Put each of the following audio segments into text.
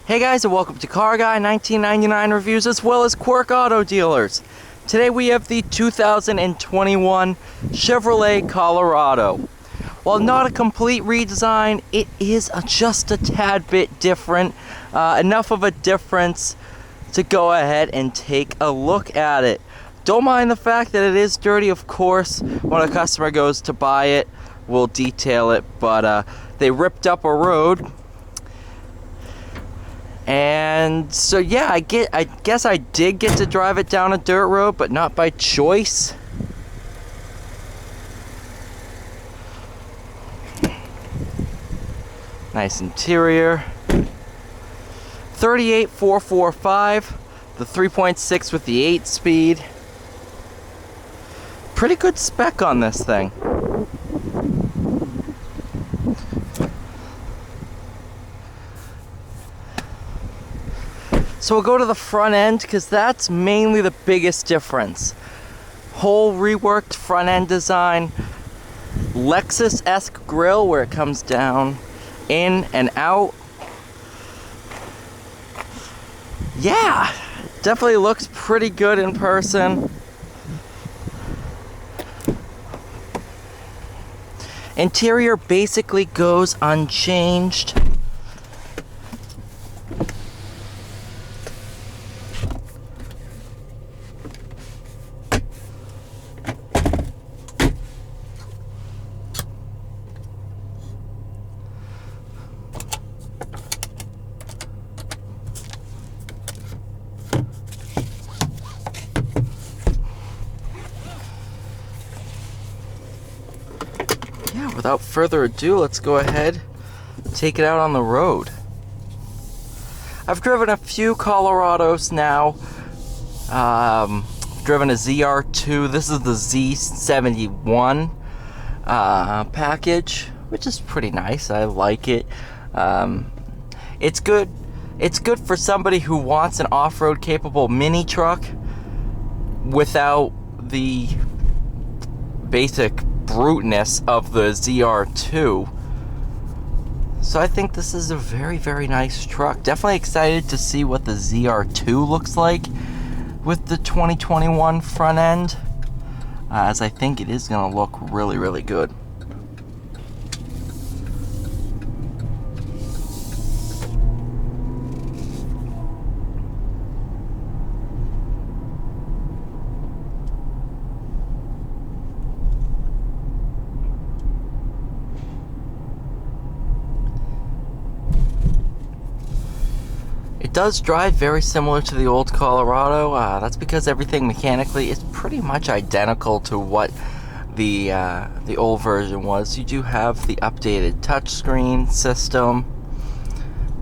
Hey guys, and welcome to Car Guy 1999 Reviews as well as Quirk Auto Dealers. Today we have the 2021 Chevrolet Colorado. While not a complete redesign, it is just a tad bit different. Enough of a difference to go ahead and take a look at it. Don't mind the fact that it is dirty, of course. When a customer goes to buy it, we'll detail it, but they ripped up a road. And so yeah, I guess I did get to drive it down a dirt road, but not by choice. Nice interior. 38,445, the 3.6 with the 8-speed. Pretty good spec on this thing. So we'll go to the front end because that's mainly the biggest difference. Whole reworked front end design. Lexus-esque grille where it comes down, in and out. Yeah, definitely looks pretty good in person. Interior basically goes unchanged. Yeah, without further ado, let's go ahead and take it out on the road. I've driven a few Colorados now. Driven a ZR2. This is the Z71 package, which is pretty nice. I like it. It's good. It's good for somebody who wants an off-road capable mini truck without the basic bruteness of the ZR2. So I think this is a very, very nice truck. Definitely excited to see what the ZR2 looks like with the 2021 front end, as I think it is going to look really, really good. It does drive very similar to the old Colorado. That's because everything mechanically is pretty much identical to what the old version was. You do have the updated touchscreen system.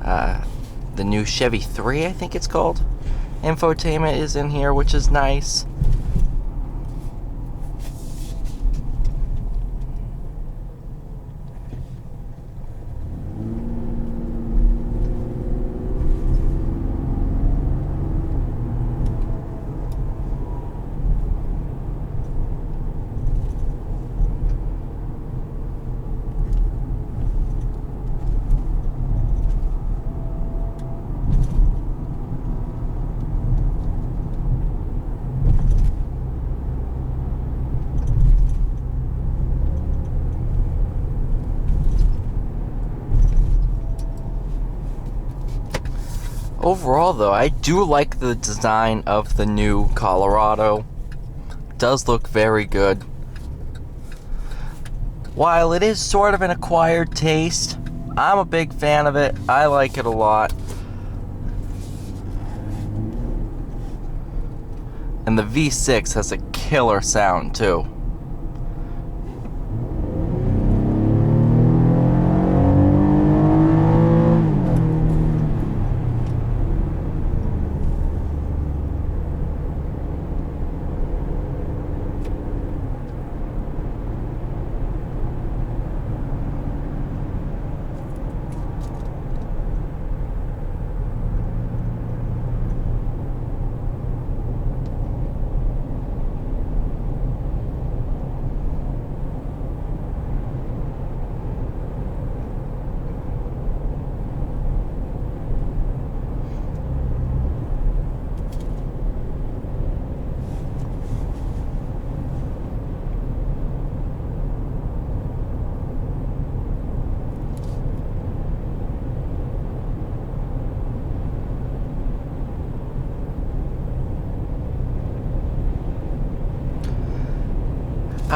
The new Chevy 3, I think it's called. Infotainment is in here, which is nice. Overall, though, I do like the design of the new Colorado. It does look very good. While it is sort of an acquired taste, I'm a big fan of it. I like it a lot. And the V6 has a killer sound, too.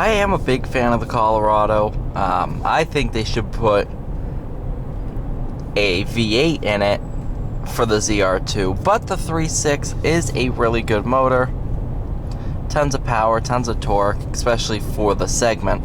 I am a big fan of the Colorado. I think they should put a V8 in it for the ZR2, but the 3.6 is a really good motor. Tons of power, tons of torque, especially for the segment.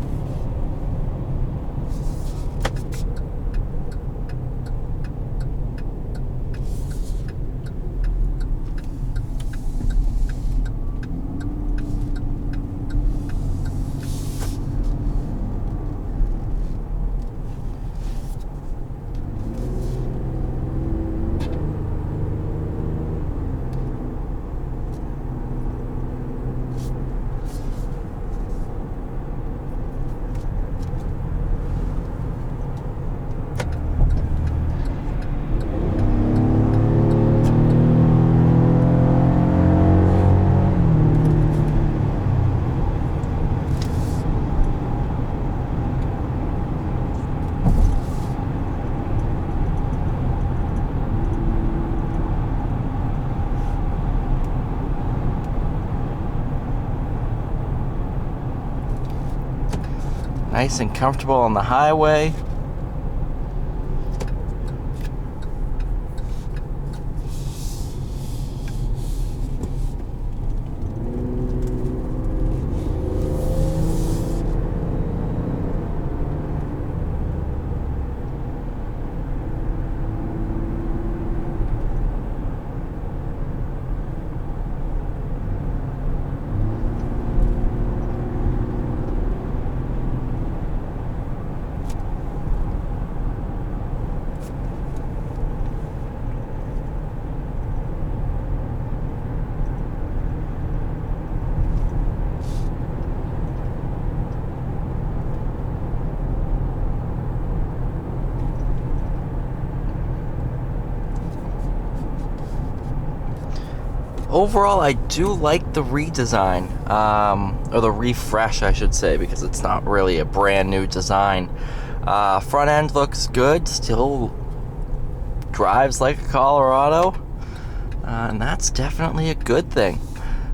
Nice and comfortable on the highway. Overall, I do like the redesign, or the refresh, I should say, because it's not really a brand new design. Front end looks good, still drives like a Colorado, and that's definitely a good thing.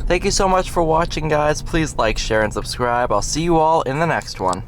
Thank you so much for watching, guys. Please like, share, and subscribe. I'll see you all in the next one.